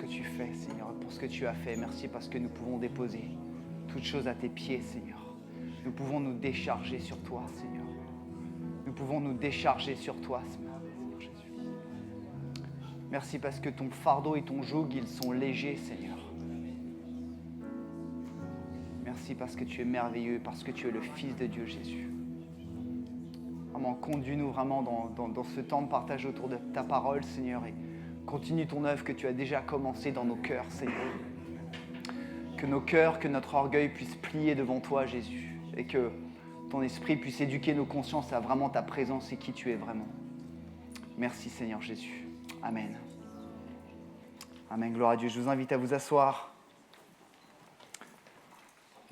que tu fais, Seigneur, et pour ce que tu as fait. Merci parce que nous pouvons déposer toutes choses à tes pieds, Seigneur. Nous pouvons nous décharger sur toi, Seigneur. Nous pouvons nous décharger sur toi, Seigneur Jésus. Merci parce que ton fardeau et ton joug, ils sont légers, Seigneur. Merci parce que tu es merveilleux, parce que tu es le Fils de Dieu, Jésus. Vraiment, conduis-nous vraiment dans ce temps de partage autour de ta parole, Seigneur, et continue ton œuvre que tu as déjà commencé dans nos cœurs, Seigneur. Que nos cœurs, que notre orgueil puisse plier devant toi, Jésus, et que ton esprit puisse éduquer nos consciences à vraiment ta présence et qui tu es vraiment. Merci, Seigneur Jésus. Amen. Amen, gloire à Dieu. Je vous invite à vous asseoir.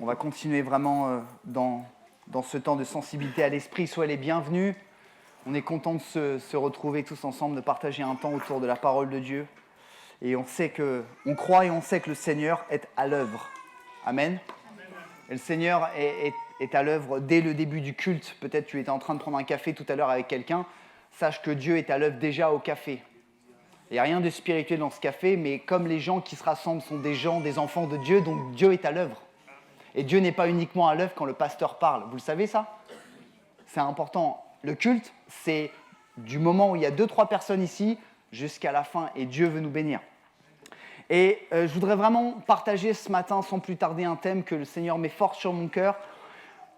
On va continuer vraiment dans ce temps de sensibilité à l'esprit. Soyez les bienvenus. On est content de se retrouver tous ensemble, de partager un temps autour de la parole de Dieu. Et on croit et on sait que le Seigneur est à l'œuvre. Amen. Et le Seigneur est à l'œuvre dès le début du culte. Peut-être tu étais en train de prendre un café tout à l'heure avec quelqu'un. Sache que Dieu est à l'œuvre déjà au café. Il n'y a rien de spirituel dans ce café, mais comme les gens qui se rassemblent sont des gens, des enfants de Dieu, donc Dieu est à l'œuvre. Et Dieu n'est pas uniquement à l'œuvre quand le pasteur parle. Vous le savez ça ? C'est important. Le culte, c'est du moment où il y a 2-3 personnes ici jusqu'à la fin et Dieu veut nous bénir. Et je voudrais vraiment partager ce matin sans plus tarder un thème que le Seigneur met fort sur mon cœur.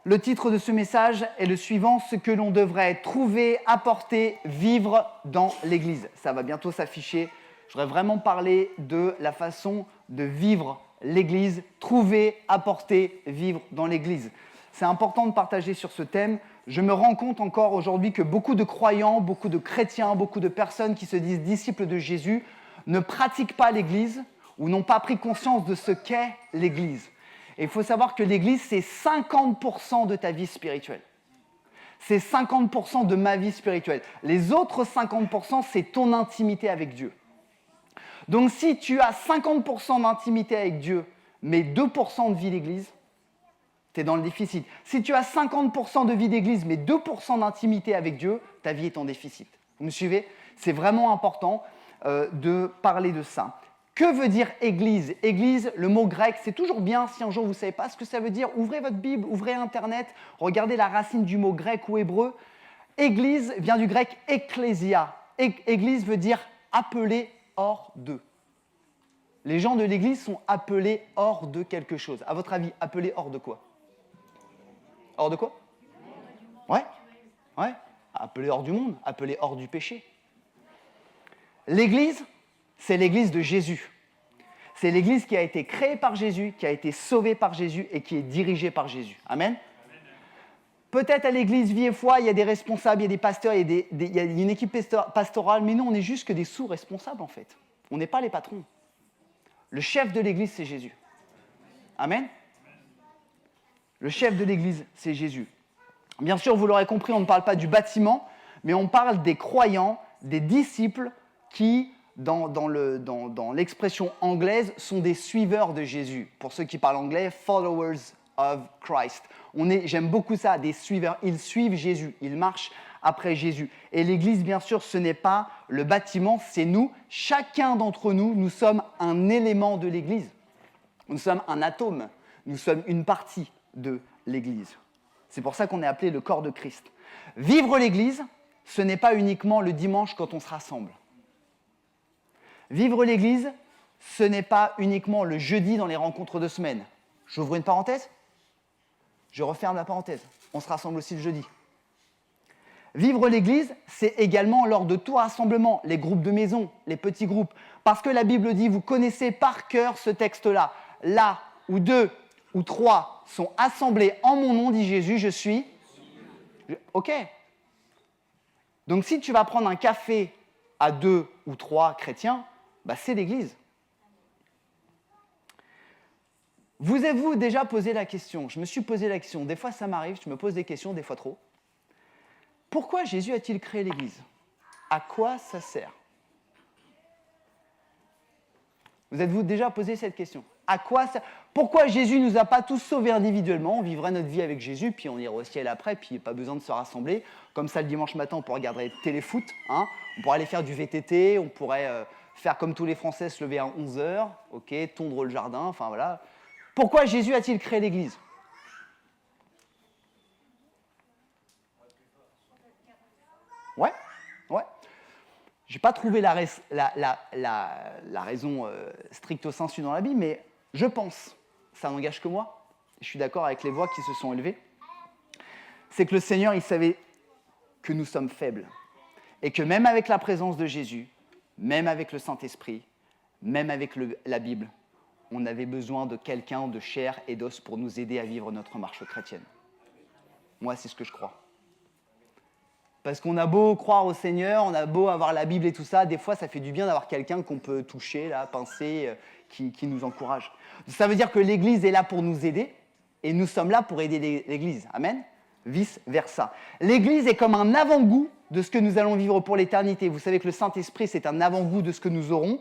Le titre de ce message est le suivant, ce que l'on devrait trouver, apporter, vivre dans l'Église. Ça va bientôt s'afficher. Je voudrais vraiment parler de la façon de vivre l'Église, trouver, apporter, vivre dans l'Église. C'est important de partager sur ce thème. Je me rends compte encore aujourd'hui que beaucoup de croyants, beaucoup de chrétiens, beaucoup de personnes qui se disent disciples de Jésus ne pratiquent pas l'Église ou n'ont pas pris conscience de ce qu'est l'Église. Et il faut savoir que l'Église, c'est 50% de ta vie spirituelle. C'est 50% de ma vie spirituelle. Les autres 50%, c'est ton intimité avec Dieu. Donc si tu as 50% d'intimité avec Dieu, mais 2% de vie d'église, tu es dans le déficit. Si tu as 50% de vie d'église, mais 2% d'intimité avec Dieu, ta vie est en déficit. Vous me suivez ? C'est vraiment important de parler de ça. Que veut dire église ? Église, le mot grec, c'est toujours bien si un jour vous ne savez pas ce que ça veut dire. Ouvrez votre Bible, ouvrez Internet, regardez la racine du mot grec ou hébreu. Église vient du grec ecclésia. Église veut dire appelé hors d'eux. Les gens de l'église sont appelés hors de quelque chose. À votre avis, appelés hors de quoi ? Hors de quoi ? Ouais. Appelés hors du monde, appelés hors du péché. L'église, c'est l'église de Jésus. C'est l'église qui a été créée par Jésus, qui a été sauvée par Jésus et qui est dirigée par Jésus. Amen. Peut-être à l'église Vie et Foi, il y a des responsables, il y a des pasteurs, il y a une équipe pastorale, mais nous, on n'est juste que des sous-responsables, en fait. On n'est pas les patrons. Le chef de l'église, c'est Jésus. Amen. Le chef de l'église, c'est Jésus. Bien sûr, vous l'aurez compris, on ne parle pas du bâtiment, mais on parle des croyants, des disciples qui, dans l'expression anglaise, sont des suiveurs de Jésus. Pour ceux qui parlent anglais, followers of Christ. J'aime beaucoup ça, des suiveurs. Ils suivent Jésus, ils marchent après Jésus. Et l'Église, bien sûr, ce n'est pas le bâtiment, c'est nous. Chacun d'entre nous, nous sommes un élément de l'Église. Nous sommes un atome, nous sommes une partie de l'Église. C'est pour ça qu'on est appelé le corps de Christ. Vivre l'Église, ce n'est pas uniquement le dimanche quand on se rassemble. Vivre l'Église, ce n'est pas uniquement le jeudi dans les rencontres de semaine. J'ouvre une parenthèse, je referme la parenthèse. On se rassemble aussi le jeudi. Vivre l'Église, c'est également lors de tout rassemblement, les groupes de maison, les petits groupes. Parce que la Bible dit, vous connaissez par cœur ce texte-là. Là où 2 ou 3 sont assemblés en mon nom, dit Jésus, je suis... Ok. Donc si tu vas prendre un café à 2 ou 3 chrétiens, c'est l'Église. Vous avez-vous déjà posé la question ? Je me suis posé la question. Des fois, ça m'arrive, je me pose des questions, des fois trop. Pourquoi Jésus a-t-il créé l'Église ? À quoi ça sert ? Vous êtes-vous déjà posé cette question ? À quoi ça... Pourquoi Jésus ne nous a pas tous sauvés individuellement ? On vivrait notre vie avec Jésus, puis on irait au ciel après, puis il n'y a pas besoin de se rassembler. Comme ça, le dimanche matin, on pourrait regarder téléfoot, on pourrait aller faire du VTT, on pourrait faire comme tous les Français, se lever à 11h, ok, tondre le jardin, enfin voilà. Pourquoi Jésus a-t-il créé l'Église? Ouais, ouais. Je n'ai pas trouvé la raison stricto sensu dans la Bible, mais je pense, ça n'engage que moi, je suis d'accord avec les voix qui se sont élevées, c'est que le Seigneur, il savait que nous sommes faibles. Et que même avec la présence de Jésus, même avec le Saint-Esprit, même avec la Bible, on avait besoin de quelqu'un de chair et d'os pour nous aider à vivre notre marche chrétienne. Moi, c'est ce que je crois. Parce qu'on a beau croire au Seigneur, on a beau avoir la Bible et tout ça, des fois, ça fait du bien d'avoir quelqu'un qu'on peut toucher, là, pincer, qui nous encourage. Ça veut dire que l'Église est là pour nous aider, et nous sommes là pour aider l'Église. Amen. Vice-versa. L'Église est comme un avant-goût de ce que nous allons vivre pour l'éternité. Vous savez que le Saint-Esprit, c'est un avant-goût de ce que nous aurons.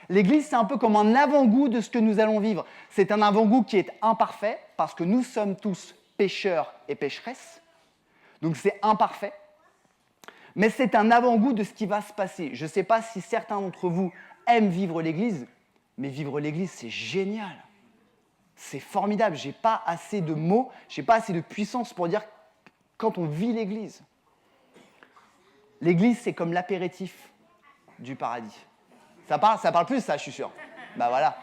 L'Église, c'est un peu comme un avant-goût de ce que nous allons vivre. C'est un avant-goût qui est imparfait, parce que nous sommes tous pécheurs et pécheresses. Donc c'est imparfait. Mais c'est un avant-goût de ce qui va se passer. Je ne sais pas si certains d'entre vous aiment vivre l'Église, mais vivre l'Église, c'est génial. C'est formidable. Je n'ai pas assez de mots, je n'ai pas assez de puissance pour dire quand on vit l'Église. L'Église, c'est comme l'apéritif du paradis. Ça parle plus, ça, je suis sûr. Ben voilà.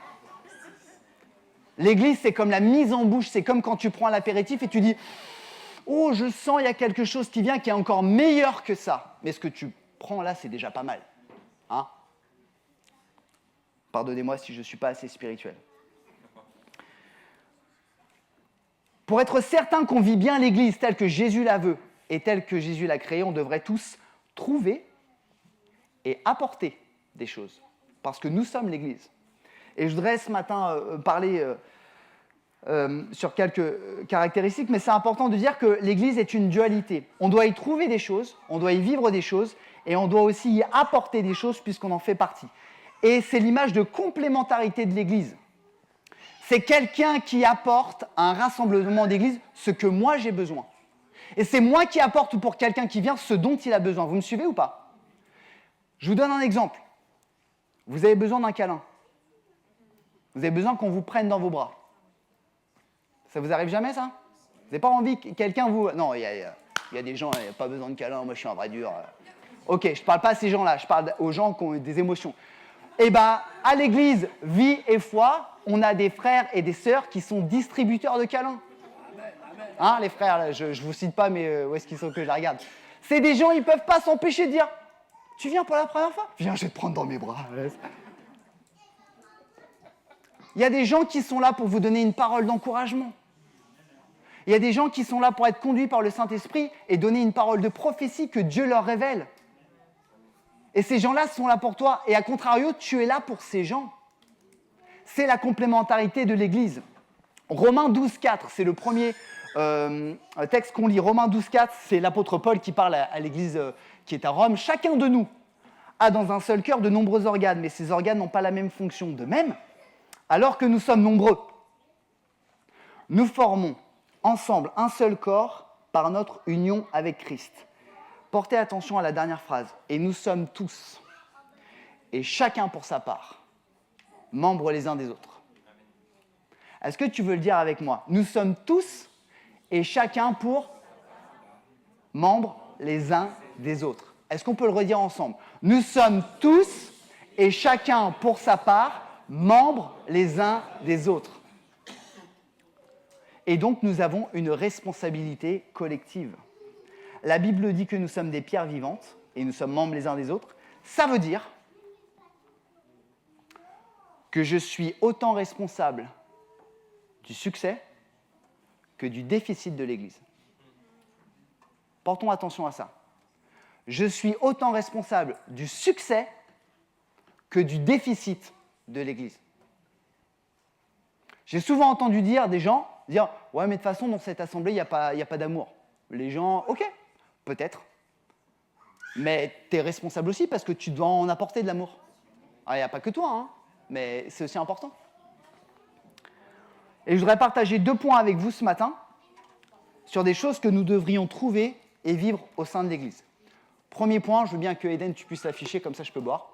L'Église, c'est comme la mise en bouche. C'est comme quand tu prends l'apéritif et tu dis « Oh, je sens, il y a quelque chose qui vient qui est encore meilleur que ça. » Mais ce que tu prends là, c'est déjà pas mal. Hein? Pardonnez-moi si je ne suis pas assez spirituel. Pour être certain qu'on vit bien l'Église telle que Jésus la veut et telle que Jésus l'a créée, on devrait tous trouver et apporter des choses. Parce que nous sommes l'Église. Et je voudrais ce matin parler sur quelques caractéristiques, mais c'est important de dire que l'Église est une dualité. On doit y trouver des choses, on doit y vivre des choses, et on doit aussi y apporter des choses puisqu'on en fait partie. Et c'est l'image de complémentarité de l'Église. C'est quelqu'un qui apporte à un rassemblement d'Église ce que moi j'ai besoin. Et c'est moi qui apporte pour quelqu'un qui vient ce dont il a besoin. Vous me suivez ou pas? Je vous donne un exemple. Vous avez besoin d'un câlin. Vous avez besoin qu'on vous prenne dans vos bras. Ça vous arrive jamais, ça? Vous n'avez pas envie que quelqu'un vous... Non, il y a des gens, il n'y a pas besoin de câlin, moi je suis un vrai dur. Ok, je ne parle pas à ces gens-là, je parle aux gens qui ont des émotions. Eh bien, à l'église Vie et Foi, on a des frères et des sœurs qui sont distributeurs de câlins. Hein, les frères, là, je ne vous cite pas, mais où est-ce qu'ils sont que je la regarde? C'est des gens, ils ne peuvent pas s'empêcher de dire « Tu viens pour la première fois? Viens, je vais te prendre dans mes bras. » Il y a des gens qui sont là pour vous donner une parole d'encouragement. Il y a des gens qui sont là pour être conduits par le Saint-Esprit et donner une parole de prophétie que Dieu leur révèle. Et ces gens-là sont là pour toi. Et à contrario, tu es là pour ces gens. C'est la complémentarité de l'Église. Romains 12,4, c'est le premier texte qu'on lit. Romains 12,4, c'est l'apôtre Paul qui parle à l'Église qui est à Rome. Chacun de nous a dans un seul cœur de nombreux organes, mais ces organes n'ont pas la même fonction. De même, alors que nous sommes nombreux, nous formons ensemble un seul corps par notre union avec Christ. Portez attention à la dernière phrase. Et nous sommes tous, et chacun pour sa part, membres les uns des autres. Est-ce que tu veux le dire avec moi? Nous sommes tous, et chacun pour membres les uns des autres. Est-ce qu'on peut le redire ensemble? Nous sommes tous, et chacun pour sa part, membres les uns des autres. Et donc, nous avons une responsabilité collective. La Bible dit que nous sommes des pierres vivantes et nous sommes membres les uns des autres. Ça veut dire que je suis autant responsable du succès que du déficit de l'Église. Portons attention à ça. Je suis autant responsable du succès que du déficit de l'Église. J'ai souvent entendu dire des gens dire « Ouais, mais de toute façon, dans cette assemblée, il n'y a pas d'amour. » Les gens, ok, peut-être. Mais tu es responsable aussi parce que tu dois en apporter de l'amour. Il n'y a pas que toi, hein, mais c'est aussi important. Et je voudrais partager 2 points avec vous ce matin sur des choses que nous devrions trouver et vivre au sein de l'Église. Premier point, je veux bien que Eden, tu puisses l'afficher, comme ça je peux boire.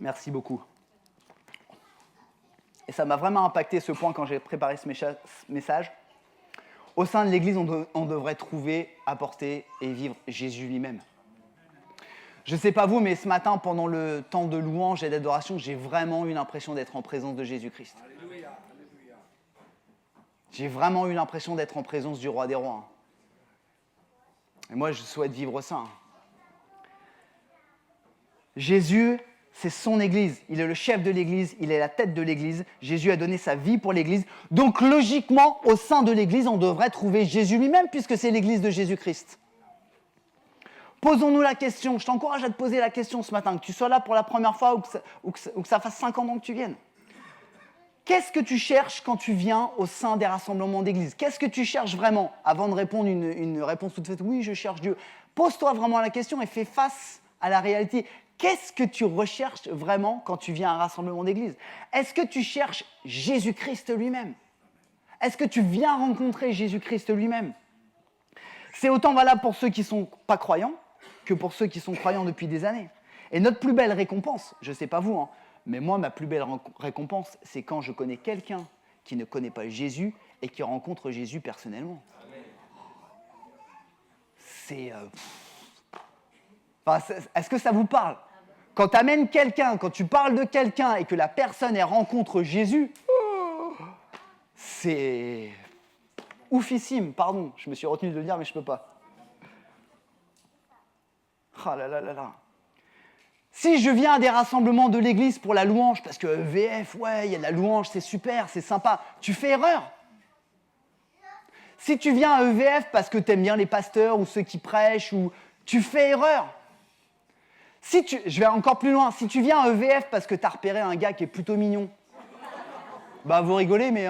Merci beaucoup. Et ça m'a vraiment impacté ce point quand j'ai préparé ce message. Au sein de l'Église, on devrait trouver, apporter et vivre Jésus lui-même. Je ne sais pas vous, mais ce matin, pendant le temps de louange et d'adoration, j'ai vraiment eu l'impression d'être en présence de Jésus-Christ. Alléluia. J'ai vraiment eu l'impression d'être en présence du roi des rois. Et moi, je souhaite vivre ça. Jésus, c'est son Église. Il est le chef de l'Église, il est la tête de l'Église. Jésus a donné sa vie pour l'Église. Donc, logiquement, au sein de l'Église, on devrait trouver Jésus lui-même, puisque c'est l'Église de Jésus-Christ. Posons-nous la question. Je t'encourage à te poser la question ce matin, que tu sois là pour la première fois ou que ça fasse 5 ans que tu viennes. Qu'est-ce que tu cherches quand tu viens au sein des rassemblements d'église? Qu'est-ce que tu cherches vraiment? Avant de répondre une réponse toute faite, oui, je cherche Dieu. Pose-toi vraiment la question et fais face à la réalité. Qu'est-ce que tu recherches vraiment quand tu viens à un rassemblement d'église? Est-ce que tu cherches Jésus-Christ lui-même? Est-ce que tu viens rencontrer Jésus-Christ lui-même? C'est autant valable pour ceux qui ne sont pas croyants que pour ceux qui sont croyants depuis des années. Et notre plus belle récompense, je ne sais pas vous, mais moi, ma plus belle récompense, c'est quand je connais quelqu'un qui ne connaît pas Jésus et qui rencontre Jésus personnellement. Est-ce que ça vous parle? Quand tu amènes quelqu'un, quand tu parles de quelqu'un et que la personne elle rencontre Jésus, c'est oufissime, pardon, je me suis retenu de le dire, mais je ne peux pas. Ah là là là là. Si je viens à des rassemblements de l'église pour la louange, parce que EVF, ouais, il y a de la louange, c'est super, c'est sympa, tu fais erreur. Si tu viens à EVF parce que tu aimes bien les pasteurs ou ceux qui prêchent, tu fais erreur. Je vais encore plus loin, si tu viens à EVF parce que tu as repéré un gars qui est plutôt mignon, bah vous rigolez, mais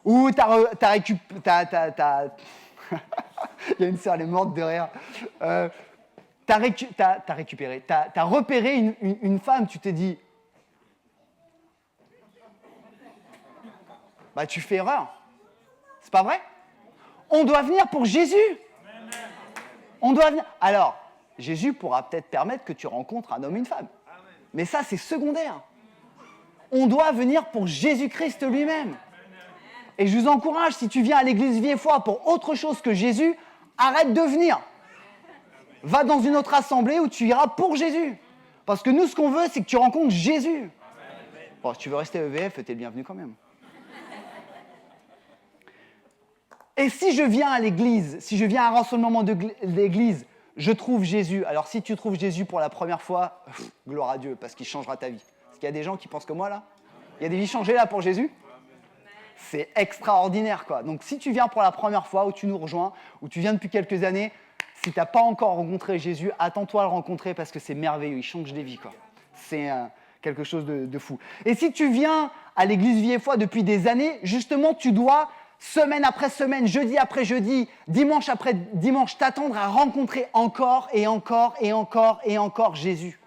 ou t'as récupéré... Il y a une sœur, elle est morte de rire. T'as repéré une femme, tu t'es dit, bah tu fais erreur. C'est pas vrai? On doit venir pour Jésus. On doit venir. Alors, Jésus pourra peut-être permettre que tu rencontres un homme et une femme. Mais ça, c'est secondaire. On doit venir pour Jésus-Christ lui-même. Et je vous encourage, si tu viens à l'église Vieux-Foy pour autre chose que Jésus, arrête de venir. Va dans une autre assemblée où tu iras pour Jésus. Parce que nous, ce qu'on veut, c'est que tu rencontres Jésus. Bon, si tu veux rester à EVF, t'es le bienvenu quand même. Et si je viens à l'église, si je viens à un rassemblement d'église, je trouve Jésus. Alors si tu trouves Jésus pour la première fois, gloire à Dieu, parce qu'il changera ta vie. Parce qu'il y a des gens qui pensent comme moi là. Il y a des vies changées là pour Jésus. C'est extraordinaire quoi. Donc si tu viens pour la première fois, ou tu nous rejoins, ou tu viens depuis quelques années, si tu n'as pas encore rencontré Jésus, attends-toi à le rencontrer parce que c'est merveilleux, il change des vies quoi. C'est quelque chose de fou. Et si tu viens à l'église Vieux-Foy depuis des années, justement tu dois, semaine après semaine, jeudi après jeudi, dimanche après dimanche, t'attendre à rencontrer encore et encore et encore et encore Jésus.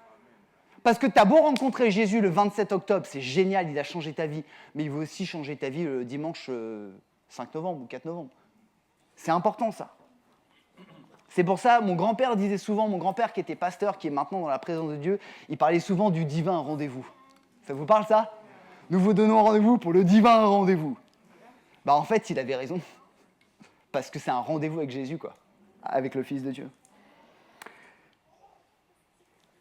Parce que tu as beau rencontrer Jésus le 27 octobre, c'est génial, il a changé ta vie, mais il veut aussi changer ta vie le dimanche 5 novembre ou 4 novembre. C'est important ça. C'est pour ça, mon grand-père disait souvent, mon grand-père qui était pasteur, qui est maintenant dans la présence de Dieu, il parlait souvent du divin rendez-vous. Ça vous parle ça? Nous vous donnons rendez-vous pour le divin rendez-vous. Bah en fait, il avait raison. Parce que c'est un rendez-vous avec Jésus, quoi. Avec le Fils de Dieu.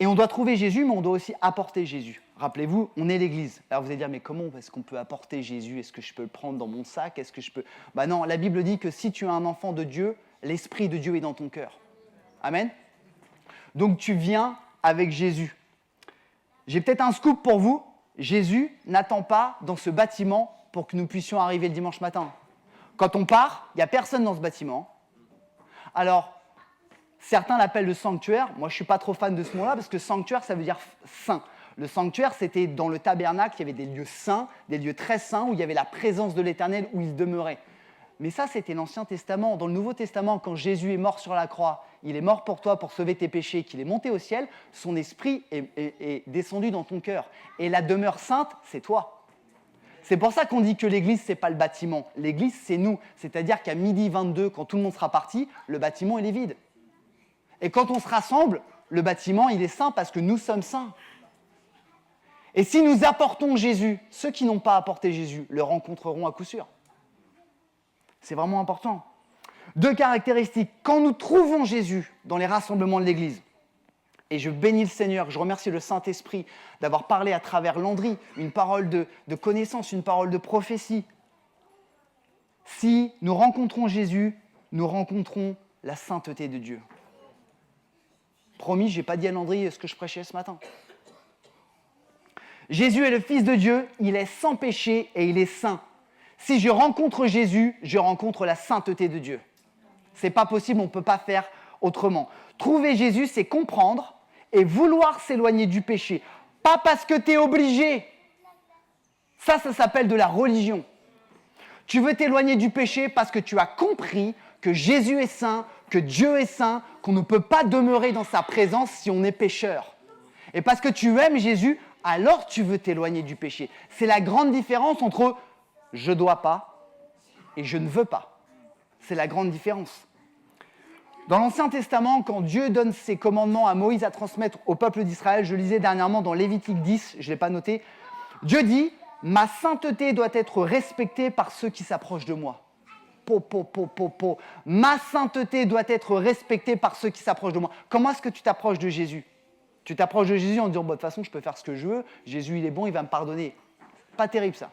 Et on doit trouver Jésus, mais on doit aussi apporter Jésus. Rappelez-vous, on est l'Église. Alors vous allez dire, mais comment est-ce qu'on peut apporter Jésus? Est-ce que je peux le prendre dans mon sac? Est-ce que je peux... Bah non, la Bible dit que si tu es un enfant de Dieu, l'Esprit de Dieu est dans ton cœur. Amen. Donc tu viens avec Jésus. J'ai peut-être un scoop pour vous. Jésus n'attend pas dans ce bâtiment pour que nous puissions arriver le dimanche matin. Quand on part, il n'y a personne dans ce bâtiment. Alors, certains l'appellent le sanctuaire. Moi, je ne suis pas trop fan de ce mot-là parce que sanctuaire, ça veut dire saint. Le sanctuaire, c'était dans le tabernacle, il y avait des lieux saints, des lieux très saints où il y avait la présence de l'Éternel, où il demeurait. Mais ça, c'était l'Ancien Testament. Dans le Nouveau Testament, quand Jésus est mort sur la croix, il est mort pour toi, pour sauver tes péchés, qu'il est monté au ciel, son esprit est descendu dans ton cœur. Et la demeure sainte, c'est toi. C'est pour ça qu'on dit que l'église, ce n'est pas le bâtiment. L'église, c'est nous. C'est-à-dire qu'à 12h22, quand tout le monde sera parti, le bâtiment, il est vide. Et quand on se rassemble, le bâtiment, il est saint parce que nous sommes saints. Et si nous apportons Jésus, ceux qui n'ont pas apporté Jésus le rencontreront à coup sûr. C'est vraiment important. 2 caractéristiques. Quand nous trouvons Jésus dans les rassemblements de l'Église, et je bénis le Seigneur, je remercie le Saint-Esprit d'avoir parlé à travers Landry, une parole de connaissance, une parole de prophétie. Si nous rencontrons Jésus, nous rencontrons la sainteté de Dieu. Promis, je n'ai pas dit à Landry ce que je prêchais ce matin. Jésus est le Fils de Dieu, il est sans péché et il est saint. Si je rencontre Jésus, je rencontre la sainteté de Dieu. Ce n'est pas possible, on ne peut pas faire autrement. Trouver Jésus, c'est comprendre et vouloir s'éloigner du péché. Pas parce que tu es obligé. Ça s'appelle de la religion. Tu veux t'éloigner du péché parce que tu as compris que Jésus est saint, que Dieu est saint, qu'on ne peut pas demeurer dans sa présence si on est pécheur. Et parce que tu aimes Jésus, alors tu veux t'éloigner du péché. C'est la grande différence entre « je ne dois pas » et « je ne veux pas ». C'est la grande différence. Dans l'Ancien Testament, quand Dieu donne ses commandements à Moïse à transmettre au peuple d'Israël, je lisais dernièrement dans Lévitique 10, je ne l'ai pas noté, Dieu dit « Ma sainteté doit être respectée par ceux qui s'approchent de moi. » Ma sainteté doit être respectée par ceux qui s'approchent de moi. Comment est-ce que tu t'approches de Jésus ? Tu t'approches de Jésus en disant, de toute façon, je peux faire ce que je veux, Jésus, il est bon, il va me pardonner. Pas terrible, ça.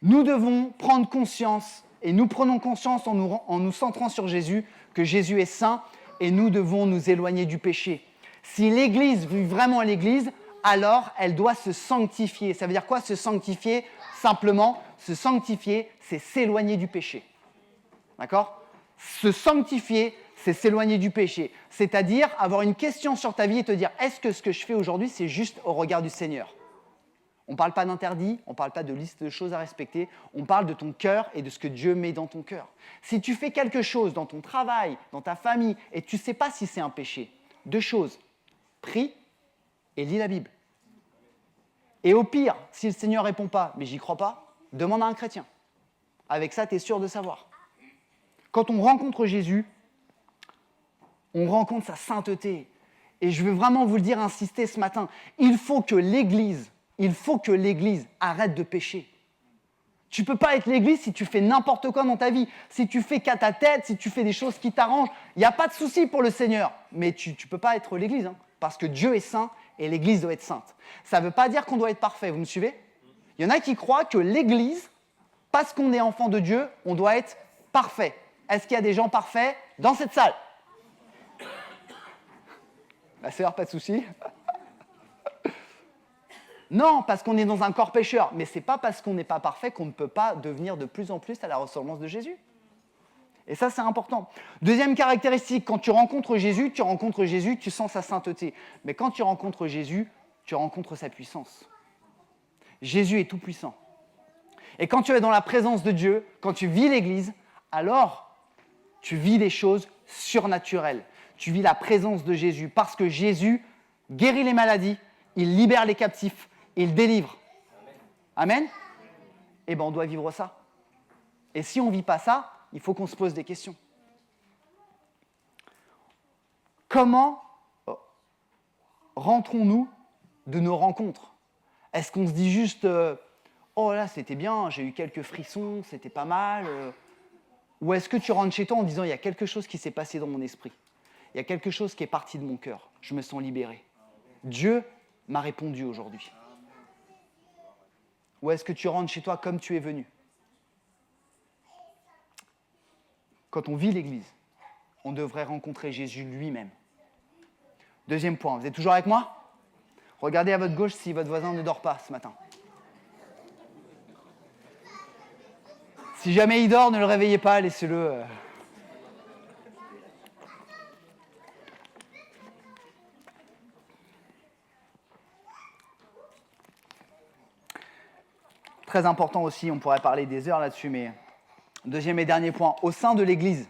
Nous devons prendre conscience, et nous prenons conscience en nous centrant sur Jésus, que Jésus est saint, et nous devons nous éloigner du péché. Si l'Église vit vraiment l'Église, alors elle doit se sanctifier. Ça veut dire quoi, se sanctifier ? Simplement, se sanctifier, c'est s'éloigner du péché. D'accord ? Se sanctifier, c'est s'éloigner du péché. C'est-à-dire avoir une question sur ta vie et te dire, est-ce que ce que je fais aujourd'hui, c'est juste au regard du Seigneur ? On ne parle pas d'interdit, on ne parle pas de liste de choses à respecter, on parle de ton cœur et de ce que Dieu met dans ton cœur. Si tu fais quelque chose dans ton travail, dans ta famille, et tu ne sais pas si c'est un péché, 2 choses, prie et lis la Bible. Et au pire, si le Seigneur ne répond pas, mais j'y crois pas, demande à un chrétien. Avec ça, tu es sûr de savoir. Quand on rencontre Jésus, on rencontre sa sainteté. Et je veux vraiment vous le dire, insister ce matin, il faut que l'Église arrête de pécher. Tu ne peux pas être l'Église si tu fais n'importe quoi dans ta vie. Si tu fais qu'à ta tête, si tu fais des choses qui t'arrangent, il n'y a pas de souci pour le Seigneur. Mais tu ne peux pas être l'Église, parce que Dieu est saint et l'Église doit être sainte. Ça ne veut pas dire qu'on doit être parfait, vous me suivez ? Il y en a qui croient que l'Église, parce qu'on est enfant de Dieu, on doit être parfait. Est-ce qu'il y a des gens parfaits dans cette salle ? La sœur, pas de souci. Non, parce qu'on est dans un corps pécheur. Mais ce n'est pas parce qu'on n'est pas parfait qu'on ne peut pas devenir de plus en plus à la ressemblance de Jésus. Et ça, c'est important. Deuxième caractéristique, quand tu rencontres Jésus, tu sens sa sainteté. Mais quand tu rencontres Jésus, tu rencontres sa puissance. Jésus est tout-puissant. Et quand tu es dans la présence de Dieu, quand tu vis l'Église, alors tu vis des choses surnaturelles. Tu vis la présence de Jésus parce que Jésus guérit les maladies, il libère les captifs, il délivre. Amen ? Eh bien, on doit vivre ça. Et si on ne vit pas ça, il faut qu'on se pose des questions. Comment rentrons-nous de nos rencontres ? Est-ce qu'on se dit juste « Oh là, c'était bien, j'ai eu quelques frissons, c'était pas mal » Ou est-ce que tu rentres chez toi en disant « Il y a quelque chose qui s'est passé dans mon esprit. Il y a quelque chose qui est parti de mon cœur. Je me sens libéré. Dieu m'a répondu aujourd'hui. » Ou est-ce que tu rentres chez toi comme tu es venu ? Quand on vit l'Église, on devrait rencontrer Jésus lui-même. Deuxième point, vous êtes toujours avec moi ? Regardez à votre gauche si votre voisin ne dort pas ce matin. Si jamais il dort, ne le réveillez pas, laissez-le. Très important aussi, on pourrait parler des heures là-dessus, mais deuxième et dernier point, au sein de l'Église,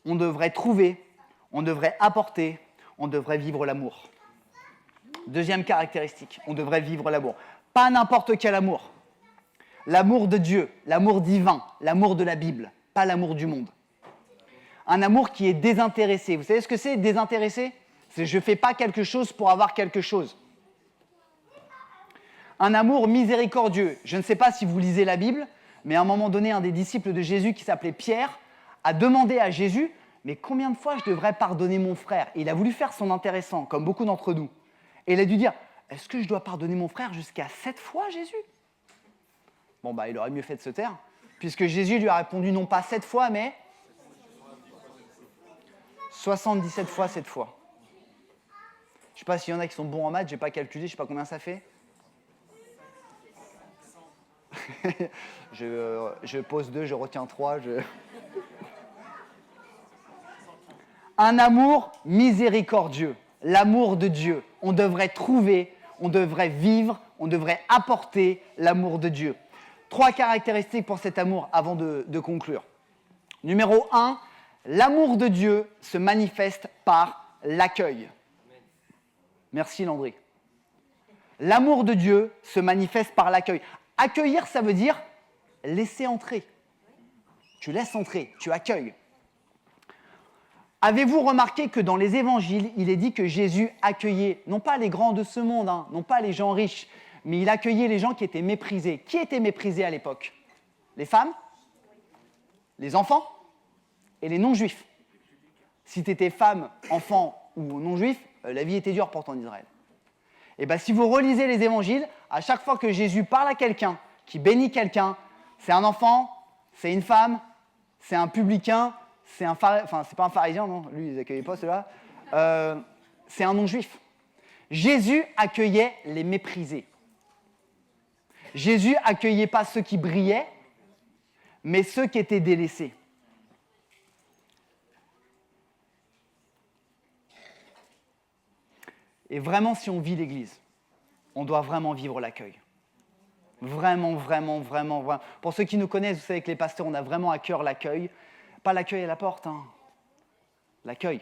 on devrait trouver, on devrait apporter, on devrait vivre l'amour. Deuxième caractéristique, on devrait vivre l'amour. Pas n'importe quel amour. L'amour de Dieu, l'amour divin, l'amour de la Bible, pas l'amour du monde. Un amour qui est désintéressé. Vous savez ce que c'est, désintéressé? C'est je ne fais pas quelque chose pour avoir quelque chose. Un amour miséricordieux. Je ne sais pas si vous lisez la Bible, mais à un moment donné, un des disciples de Jésus qui s'appelait Pierre a demandé à Jésus « Mais combien de fois je devrais pardonner mon frère ?» Et il a voulu faire son intéressant, comme beaucoup d'entre nous. Et il a dû dire « Est-ce que je dois pardonner mon frère jusqu'à 7 fois, Jésus ?» Bon, il aurait mieux fait de se taire, puisque Jésus lui a répondu non pas 7 fois, mais 77 fois 7 fois. Je ne sais pas s'il y en a qui sont bons en maths, je n'ai pas calculé, je ne sais pas combien ça fait. je pose 2, je retiens 3. Un amour miséricordieux, l'amour de Dieu. On devrait trouver, on devrait vivre, on devrait apporter l'amour de Dieu. 3 caractéristiques pour cet amour avant de conclure. Numéro 1, l'amour de Dieu se manifeste par l'accueil. Merci Landry. L'amour de Dieu se manifeste par l'accueil. Accueillir, ça veut dire laisser entrer. Tu laisses entrer, tu accueilles. Avez-vous remarqué que dans les évangiles, il est dit que Jésus accueillait, non pas les grands de ce monde, non pas les gens riches, mais il accueillait les gens qui étaient méprisés. Qui était méprisé à l'époque? Les femmes, les enfants et les non-juifs. Si tu étais femme, enfant ou non-juif, la vie était dure pour toi en Israël. Et bien, si vous relisez les évangiles, à chaque fois que Jésus parle à quelqu'un, qui bénit quelqu'un, c'est un enfant, c'est une femme, c'est un publicain, c'est pas un pharisien, non, lui, ils n'accueillaient pas ceux-là, c'est un non-juif. Jésus accueillait les méprisés. Jésus accueillait pas ceux qui brillaient, mais ceux qui étaient délaissés. Et vraiment, si on vit l'Église, on doit vraiment vivre l'accueil. Vraiment, vraiment, vraiment, vraiment. Pour ceux qui nous connaissent, vous savez que les pasteurs, on a vraiment à cœur l'accueil. Pas l'accueil à la porte, l'accueil.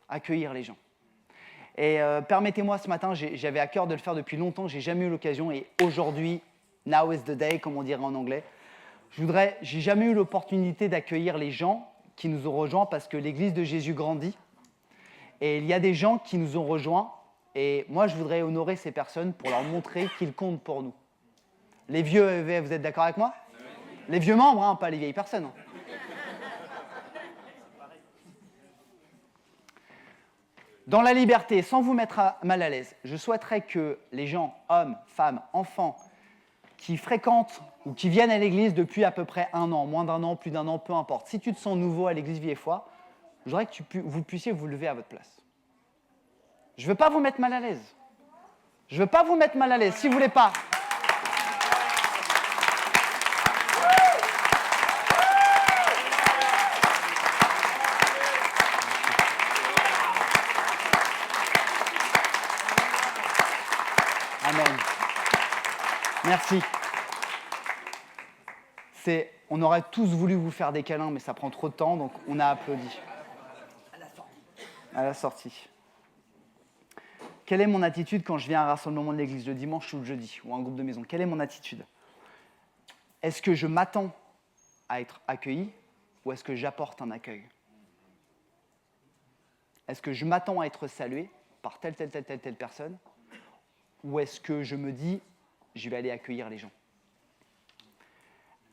Accueillir les gens. Et permettez-moi, ce matin, j'avais à cœur de le faire depuis longtemps, j'ai jamais eu l'occasion. Et aujourd'hui, now is the day, comme on dirait en anglais, j'ai jamais eu l'opportunité d'accueillir les gens qui nous ont rejoints parce que l'Église de Jésus grandit. Et il y a des gens qui nous ont rejoints. Et moi, je voudrais honorer ces personnes pour leur montrer qu'ils comptent pour nous. Les vieux, vous êtes d'accord avec moi? Les vieux membres, pas les vieilles personnes. Dans la liberté, sans vous mettre mal à l'aise, je souhaiterais que les gens, hommes, femmes, enfants, qui fréquentent ou qui viennent à l'église depuis à peu près 1 an, moins d'1 an, plus d'1 an, peu importe, si tu te sens nouveau à l'église Vie et Foi, je voudrais que vous puissiez vous lever à votre place. Je ne veux pas vous mettre mal à l'aise. Je ne veux pas vous mettre mal à l'aise. Si vous ne voulez pas... Amen. Merci. On aurait tous voulu vous faire des câlins, mais ça prend trop de temps, donc on a applaudi. À la sortie. Quelle est mon attitude quand je viens à un rassemblement de l'église, le dimanche ou le jeudi, ou un groupe de maison? Quelle est mon attitude? Est-ce que je m'attends à être accueilli ou est-ce que j'apporte un accueil? Est-ce que je m'attends à être salué par telle personne ou est-ce que je me dis, je vais aller accueillir les gens?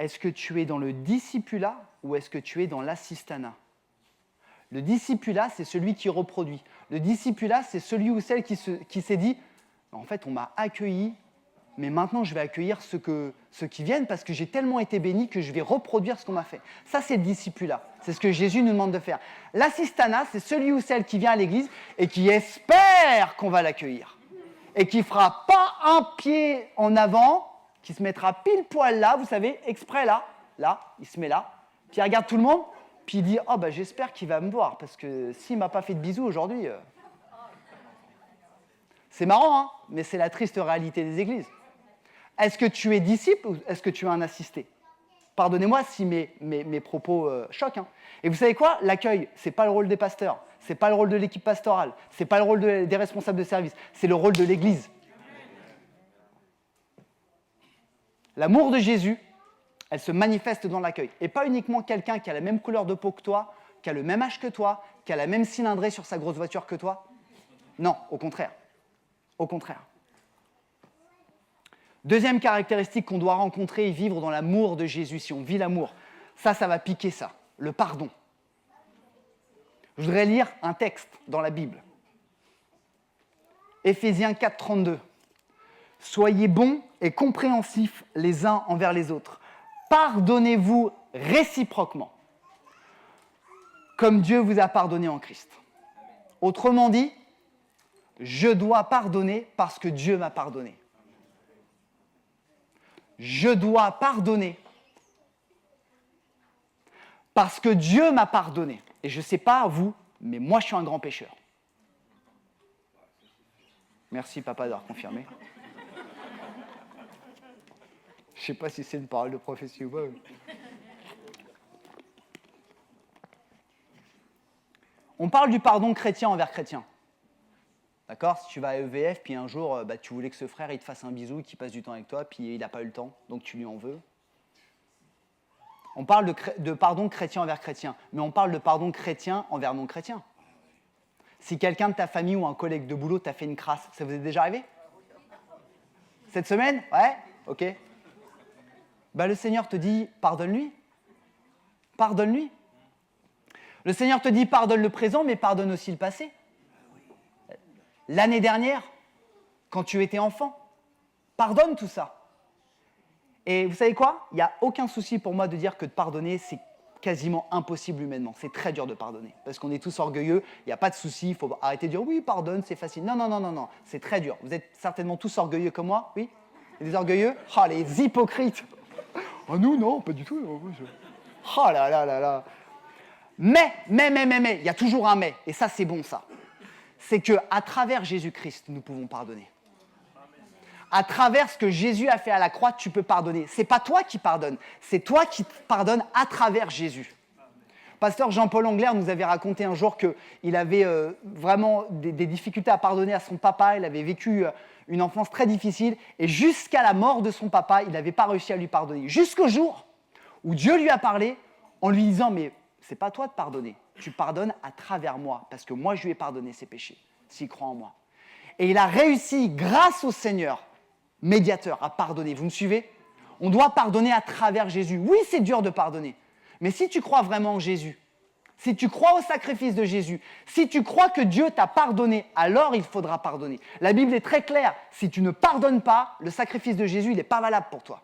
Est-ce que tu es dans le discipulat ou est-ce que tu es dans l'assistanat? Le discipulat, c'est celui qui reproduit. Le discipulat, c'est celui ou celle qui s'est dit, en fait, on m'a accueilli, mais maintenant, je vais accueillir ceux qui viennent parce que j'ai tellement été béni que je vais reproduire ce qu'on m'a fait. Ça, c'est le discipulat. C'est ce que Jésus nous demande de faire. L'assistanat, c'est celui ou celle qui vient à l'église et qui espère qu'on va l'accueillir. Et qui ne fera pas un pied en avant, qui se mettra pile poil là, vous savez, exprès là, il se met là, puis il regarde tout le monde, puis il dit « Oh, j'espère qu'il va me voir, parce que s'il ne m'a pas fait de bisous aujourd'hui... C'est marrant, mais c'est la triste réalité des églises. Est-ce que tu es disciple ou est-ce que tu es un assisté? Pardonnez-moi si mes propos choquent. Et vous savez quoi? L'accueil, ce n'est pas le rôle des pasteurs, ce n'est pas le rôle de l'équipe pastorale, ce n'est pas le rôle des responsables de service, c'est le rôle de l'Église. L'amour de Jésus, elle se manifeste dans l'accueil. Et pas uniquement quelqu'un qui a la même couleur de peau que toi, qui a le même âge que toi, qui a la même cylindrée sur sa grosse voiture que toi? Non, au contraire. Au contraire. Deuxième caractéristique qu'on doit rencontrer et vivre dans l'amour de Jésus, si on vit l'amour, ça va piquer ça, le pardon. Je voudrais lire un texte dans la Bible. Éphésiens 4, 32. Soyez bons et compréhensifs les uns envers les autres. Pardonnez-vous réciproquement, comme Dieu vous a pardonné en Christ. Autrement dit, je dois pardonner parce que Dieu m'a pardonné. Je dois pardonner parce que Dieu m'a pardonné. Et je ne sais pas vous, mais moi je suis un grand pécheur. Merci papa d'avoir confirmé. Je ne sais pas si c'est une parole de prophétie ou pas. On parle du pardon chrétien envers chrétien. D'accord? Si tu vas à EVF, puis un jour, tu voulais que ce frère il te fasse un bisou, qu'il passe du temps avec toi, puis il n'a pas eu le temps, donc tu lui en veux. On parle de pardon chrétien envers chrétien, mais on parle de pardon chrétien envers non-chrétien. Si quelqu'un de ta famille ou un collègue de boulot t'a fait une crasse, ça vous est déjà arrivé? Cette semaine? Ouais? Ok. Le Seigneur te dit, pardonne-lui. Pardonne-lui. Le Seigneur te dit, pardonne le présent, mais pardonne aussi le passé. L'année dernière, quand tu étais enfant, pardonne tout ça. Et vous savez quoi? Il n'y a aucun souci pour moi de dire que de pardonner, c'est quasiment impossible humainement. C'est très dur de pardonner, parce qu'on est tous orgueilleux, il n'y a pas de souci, il faut arrêter de dire « oui, pardonne, c'est facile ». Non, non, non, non, non, c'est très dur. Vous êtes certainement tous orgueilleux comme moi, oui? Les orgueilleux? Oh, les hypocrites! Oh, nous, non, pas du tout. Oh là là là là. Mais, il y a toujours un mais, et ça, c'est bon, ça. C'est qu'à travers Jésus-Christ, nous pouvons pardonner. À travers ce que Jésus a fait à la croix, tu peux pardonner. Ce n'est pas toi qui pardonnes, c'est toi qui pardonnes à travers Jésus. Pasteur Jean-Paul Angler nous avait raconté un jour qu'il avait vraiment des difficultés à pardonner à son papa. Il avait vécu une enfance très difficile et jusqu'à la mort de son papa, il n'avait pas réussi à lui pardonner. Jusqu'au jour où Dieu lui a parlé en lui disant « mais ce n'est pas toi de pardonner, tu pardonnes à travers moi parce que moi je lui ai pardonné ses péchés, s'il croit en moi. » Et il a réussi, grâce au Seigneur, médiateur, à pardonner. Vous me suivez? On doit pardonner à travers Jésus. Oui, c'est dur de pardonner. Mais si tu crois vraiment en Jésus, si tu crois au sacrifice de Jésus, si tu crois que Dieu t'a pardonné, alors il faudra pardonner. La Bible est très claire. Si tu ne pardonnes pas, le sacrifice de Jésus, il n'est pas valable pour toi.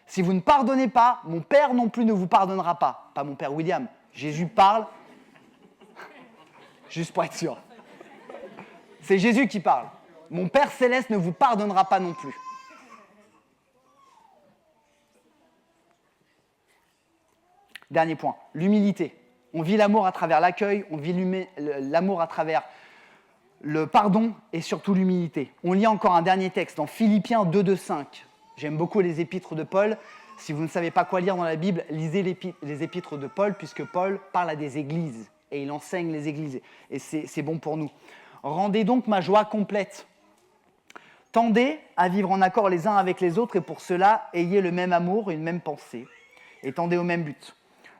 Si vous ne pardonnez pas, mon Père non plus ne vous pardonnera pas. Pas mon Père William. Jésus parle. Juste pour être sûr. C'est Jésus qui parle. Mon Père Céleste ne vous pardonnera pas non plus. Dernier point, l'humilité. On vit l'amour à travers l'accueil, on vit l'amour à travers le pardon et surtout l'humilité. On lit encore un dernier texte dans Philippiens 2:5. J'aime beaucoup les épîtres de Paul. Si vous ne savez pas quoi lire dans la Bible, lisez les épîtres de Paul, puisque Paul parle à des églises et il enseigne les églises. Et c'est bon pour nous. Rendez donc ma joie complète. Tendez à vivre en accord les uns avec les autres et pour cela, ayez le même amour, une même pensée et tendez au même but.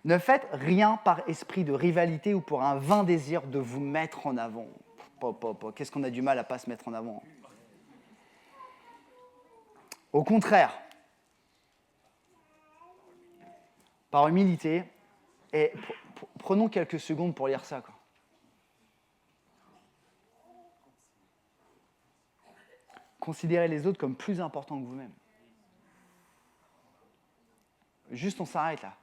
Ne faites rien par esprit de rivalité ou pour un vain désir de vous mettre en avant. Qu'est-ce qu'on a du mal à ne pas se mettre en avant? Au contraire, par humilité, et prenons quelques secondes pour lire ça, quoi. Considérez les autres comme plus importants que vous-même. Juste, on s'arrête là.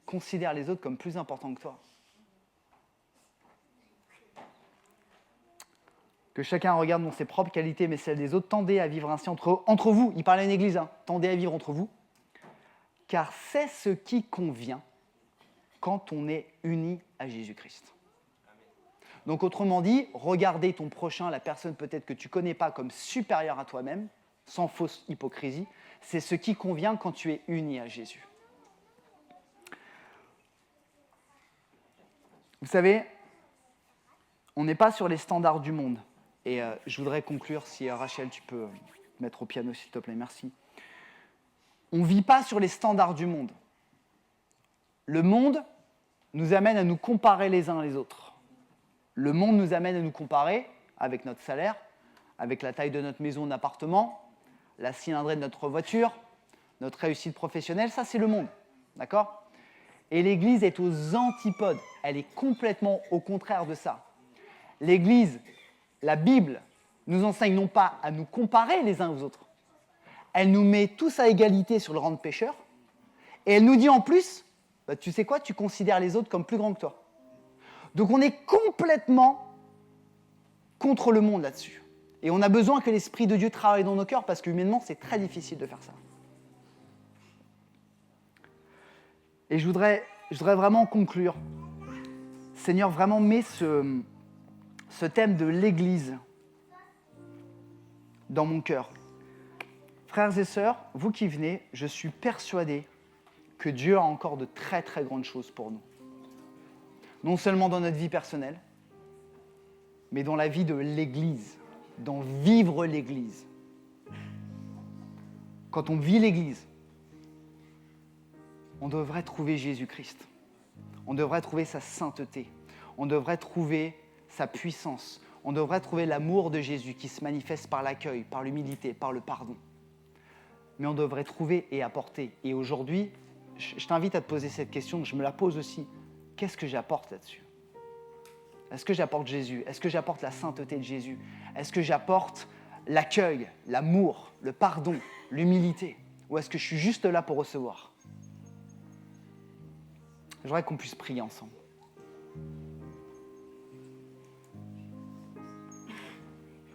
Considère les autres comme plus importants que toi. Que chacun regarde non ses propres qualités, mais celles des autres. Tendez à vivre ainsi entre vous. Il parle à une église, hein. Tendez à vivre entre vous. Car c'est ce qui convient quand on est unis à Jésus-Christ. Donc, autrement dit, regarder ton prochain, la personne peut-être que tu ne connais pas, comme supérieure à toi-même, sans fausse hypocrisie, c'est ce qui convient quand tu es uni à Jésus. Vous savez, on n'est pas sur les standards du monde. Et je voudrais conclure, si Rachel, tu peux mettre au piano, s'il te plaît, merci. On ne vit pas sur les standards du monde. Le monde nous amène à nous comparer les uns les autres. Le monde nous amène à nous comparer avec notre salaire, avec la taille de notre maison ou d'appartement, la cylindrée de notre voiture, notre réussite professionnelle, ça c'est le monde, d'accord ? Et l'Église est aux antipodes, elle est complètement au contraire de ça. L'Église, la Bible, nous enseigne non pas à nous comparer les uns aux autres, elle nous met tous à égalité sur le rang de pécheurs, et elle nous dit en plus, bah, tu sais quoi, tu considères les autres comme plus grands que toi. Donc on est complètement contre le monde là-dessus. Et on a besoin que l'Esprit de Dieu travaille dans nos cœurs parce qu'humainement, c'est très difficile de faire ça. Et je voudrais vraiment conclure. Seigneur, vraiment mets ce thème de l'Église dans mon cœur. Frères et sœurs, vous qui venez, je suis persuadé que Dieu a encore de très très grandes choses pour nous. Non seulement dans notre vie personnelle, mais dans la vie de l'Église, dans vivre l'Église. Quand on vit l'Église, on devrait trouver Jésus-Christ. On devrait trouver sa sainteté. On devrait trouver sa puissance. On devrait trouver l'amour de Jésus qui se manifeste par l'accueil, par l'humilité, par le pardon. Mais on devrait trouver et apporter. Et aujourd'hui, je t'invite à te poser cette question, je me la pose aussi. Qu'est-ce que j'apporte là-dessus ? Est-ce que j'apporte Jésus ? Est-ce que j'apporte la sainteté de Jésus ? Est-ce que j'apporte l'accueil, l'amour, le pardon, l'humilité ? Ou est-ce que je suis juste là pour recevoir ? Je voudrais qu'on puisse prier ensemble.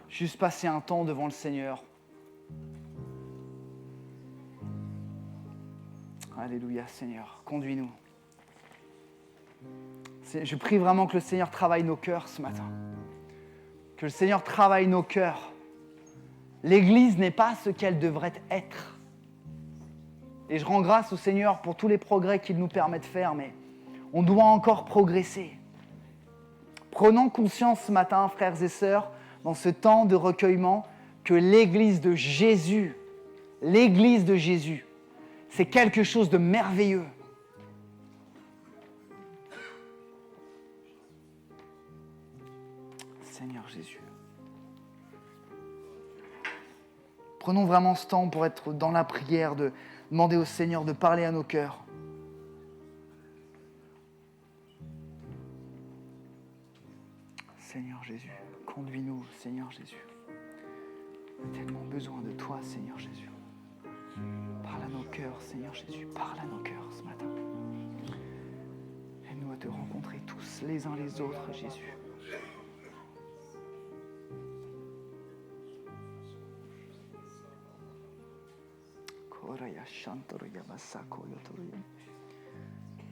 Juste passer un temps devant le Seigneur. Alléluia, Seigneur, conduis-nous. Je prie vraiment que le Seigneur travaille nos cœurs ce matin. Que le Seigneur travaille nos cœurs. L'Église n'est pas ce qu'elle devrait être. Et je rends grâce au Seigneur pour tous les progrès qu'il nous permet de faire, mais on doit encore progresser. Prenons conscience ce matin, frères et sœurs, dans ce temps de recueillement, que l'Église de Jésus, c'est quelque chose de merveilleux. Seigneur Jésus. Prenons vraiment ce temps pour être dans la prière, de demander au Seigneur de parler à nos cœurs. Seigneur Jésus, conduis-nous, Seigneur Jésus. On a tellement besoin de toi, Seigneur Jésus. Parle à nos cœurs, Seigneur Jésus. Parle à nos cœurs ce matin. Aide-nous à te rencontrer tous les uns les autres, Jésus.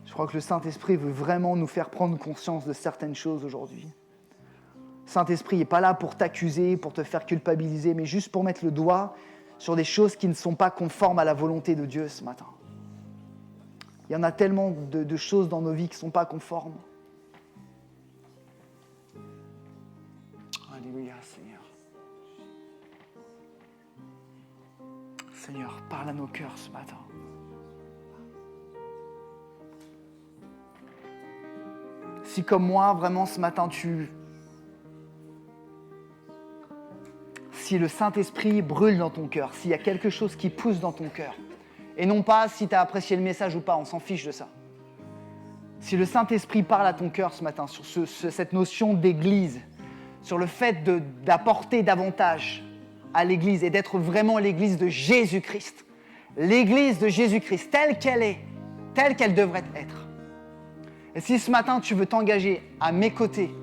Je crois que le Saint-Esprit veut vraiment nous faire prendre conscience de certaines choses aujourd'hui. Le Saint-Esprit n'est pas là pour t'accuser, pour te faire culpabiliser, mais juste pour mettre le doigt sur des choses qui ne sont pas conformes à la volonté de Dieu ce matin. Il y en a tellement de choses dans nos vies qui ne sont pas conformes. Alléluia, Seigneur. Seigneur, parle à nos cœurs ce matin. Si comme moi, vraiment ce matin, si le Saint-Esprit brûle dans ton cœur, s'il y a quelque chose qui pousse dans ton cœur, et non pas si tu as apprécié le message ou pas, on s'en fiche de ça. Si le Saint-Esprit parle à ton cœur ce matin sur cette notion d'église, sur le fait d'apporter davantage à l'église et d'être vraiment l'église de Jésus-Christ, l'église de Jésus-Christ telle qu'elle est, telle qu'elle devrait être. Et si ce matin tu veux t'engager à mes côtés,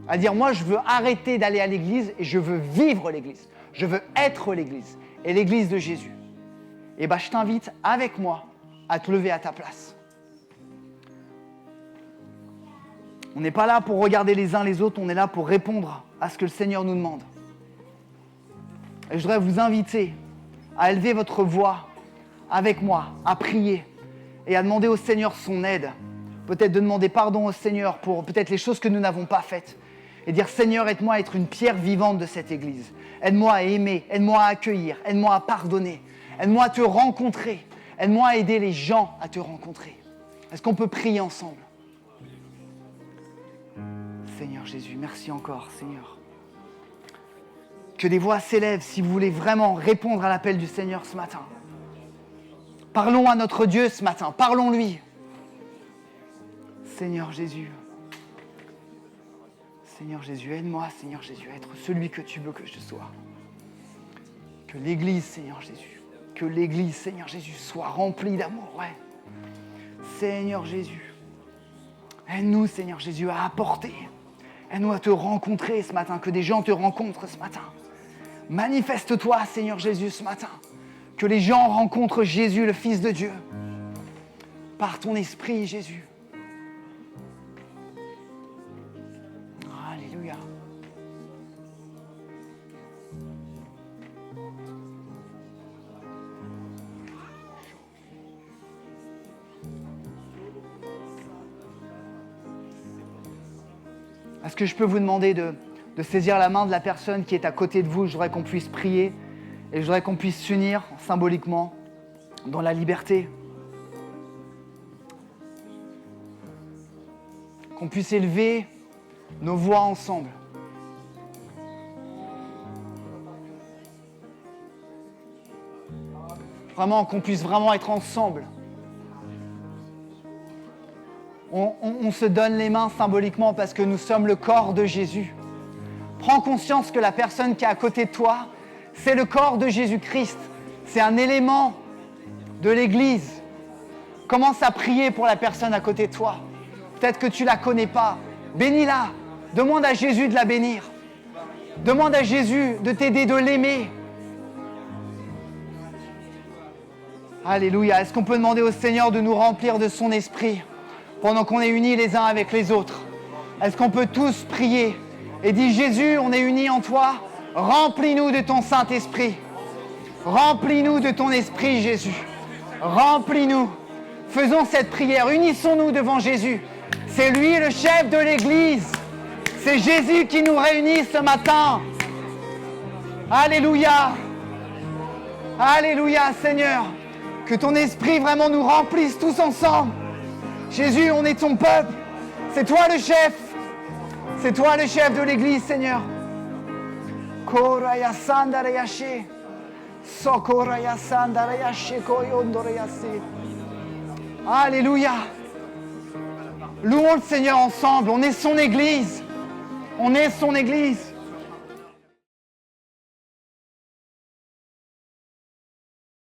à dire moi je veux arrêter d'aller à l'église et je veux vivre l'église, je veux être l'église et l'église de Jésus, et je t'invite avec moi à te lever à ta place. On n'est pas là pour regarder les uns les autres, on est là pour répondre à ce que le Seigneur nous demande. Et je voudrais vous inviter à élever votre voix avec moi, à prier et à demander au Seigneur son aide. Peut-être de demander pardon au Seigneur pour peut-être les choses que nous n'avons pas faites. Et dire Seigneur, aide-moi à être une pierre vivante de cette église. Aide-moi à aimer, aide-moi à accueillir, aide-moi à pardonner. Aide-moi à te rencontrer. Aide-moi à aider les gens à te rencontrer. Est-ce qu'on peut prier ensemble? Seigneur Jésus, merci encore, Seigneur. Que des voix s'élèvent si vous voulez vraiment répondre à l'appel du Seigneur ce matin. Parlons à notre Dieu ce matin, parlons-lui. Seigneur Jésus, aide-moi, Seigneur Jésus, à être celui que tu veux que je sois. Que l'Église, Seigneur Jésus, soit remplie d'amour, ouais. Seigneur Jésus, aide-nous, Seigneur Jésus, à apporter. Aide-nous à te rencontrer ce matin, que des gens te rencontrent ce matin. Manifeste-toi, Seigneur Jésus, ce matin. Que les gens rencontrent Jésus, le Fils de Dieu. Par ton esprit, Jésus. Alléluia. Est-ce que je peux vous demander de saisir la main de la personne qui est à côté de vous? Je voudrais qu'on puisse prier et je voudrais qu'on puisse s'unir symboliquement dans la liberté. Qu'on puisse élever nos voix ensemble. Vraiment, qu'on puisse vraiment être ensemble. On se donne les mains symboliquement parce que nous sommes le corps de Jésus. Prends conscience que la personne qui est à côté de toi, c'est le corps de Jésus-Christ. C'est un élément de l'Église. Commence à prier pour la personne à côté de toi. Peut-être que tu ne la connais pas. Bénis-la. Demande à Jésus de la bénir. Demande à Jésus de t'aider, de l'aimer. Alléluia. Est-ce qu'on peut demander au Seigneur de nous remplir de son esprit pendant qu'on est unis les uns avec les autres? Est-ce qu'on peut tous prier et dire: Jésus, on est unis en toi, remplis-nous de ton Saint-Esprit. Remplis-nous de ton esprit, Jésus. Remplis-nous. Faisons cette prière, unissons-nous devant Jésus. C'est lui le chef de l'Église. C'est Jésus qui nous réunit ce matin. Alléluia. Alléluia, Seigneur. Que ton esprit vraiment nous remplisse tous ensemble. Jésus, on est ton peuple. C'est toi le chef. C'est toi le chef de l'Église, Seigneur. Koraya sandarayashe. Sokoraya sandarayashe koyondorayase. Alléluia. Louons le Seigneur ensemble. On est son Église. On est son Église.